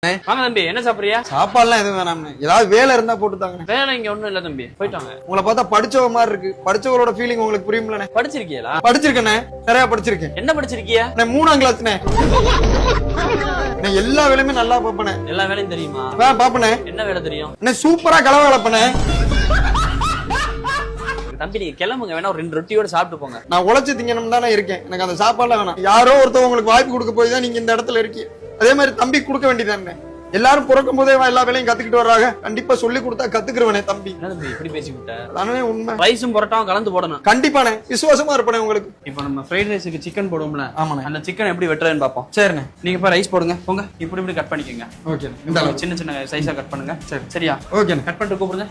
வாங்க தம்பி, என்ன சாப்பிடுறியா? சாப்பாடுலாம் எதுவும் வேணாம்ண்ணே, ஏதாவது வேலை இருந்தா போட்டு தாங்க. வேலை இங்க ஒண்ணும் இல்ல தம்பி, போயிட்டாங்க. உங்களை பார்த்தா படிச்சவங்க மாதிரி இருக்கு. படிச்சவங்களோட ஃபீலிங் உங்களுக்கு புரியும்லண்ணே? படிச்சிருக்கீங்களா? படிச்சிருக்கேண்ணே, நிறைய படிச்சிருக்கேன். என்ன படிச்சிருக்கியா? 3ஆம் கிளாஸ்ண்ணே. எல்லா வேலையுமே நல்லா பாப்பனே. எல்லா வேலையும் தெரியுமா? பாப்பனே. என்ன வேலை தெரியும்? சூப்பரா கலவை கலப்பனே. தம்பி நீங்க கிளம்புங்க, வேணா ஒரு 2 ரொட்டியோட சாப்பிட்டு போங்க. நான் உழைச்சு திங்கணும் தானே இருக்கேன், எனக்கு அந்த சாப்பாடுலாம் வேணாம். யாரோ ஒருத்தவங்க உங்களுக்கு வாய்ப்பு கொடுக்க போய் தான் நீங்க இந்த இடத்துல இருக்கீங்க. அதே மாதிரி தம்பி கொடுக்க வேண்டியதானே. எல்லாரும் பிறக்கும் போதே எல்லா வேலையும் கத்துக்கிட்டு வர்றாங்க, கண்டிப்பா சொல்லி கொடுத்தா கத்துக்கிறவனே தம்பி. என்ன தம்பி இப்படி பேசிக்கிட்ட? அதானே உண்மை. ரைஸும் பரோட்டாவும் கலந்து போடணும். கண்டிப்பானே, விசுவாசமா இருப்பேன் உங்களுக்கு. இப்போ நம்ம ஃப்ரைட் ரைஸுக்கு சிக்கன் போடுவோம்ல, ஆமாண்ணே. அந்த சிக்கன் எப்படி வெட்டுறதுன்னு பார்ப்போம். சரிண்ணே. நீங்க இப்ப ரைஸ் போடுங்க, போங்க. இப்படி இப்படி கட் பண்ணிக்கோங்க. ஓகே, சின்ன சின்ன சைஸா கட் பண்ணுங்க. சரி சரியா? ஓகே, கட் பண்ணிட்டு கூப்பிடுங்க.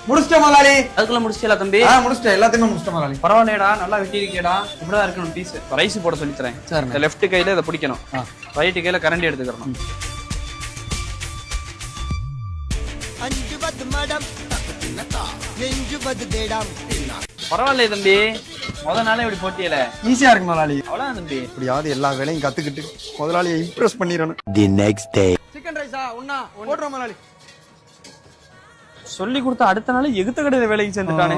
முடிச்சிட்ட முதலாளி. அதுக்குள்ள முடிச்சிட்டா தம்பி? முடிச்சிட்டேன், எல்லாத்தையுமே முடிச்சிட்ட முதலாளி. பரவாயில்லையடா, நல்லா வெட்டி இருக்கேடா. இப்படிதான் இருக்கணும் பீஸ். ரைஸ் போட சொல்லி தரேன். சரி. லெஃப்ட் கையில இதை பிடிக்கணும், ரைட் கையில கரண்டி எடுத்துக்கணும். பரவாயில்லையே தம்பி, முத நாளே இப்படி போட்டியல. ஈஸியா இருக்கு முதலாளி. அவ்வளவுதான் தம்பி. இப்படியாவது எல்லா வேலையும் கத்துக்கிட்டு முதலாளியை இம்ப்ரெஸ் பண்ணிடணும். The next day. சிக்கன் ரைஸா ஒண்ணா போடுறோம் முதலாளி. சொல்லி கொடுத்த அடுத்த நாள் எகுத்த கடையில வேலைக்கு சேர்ந்துட்டானே.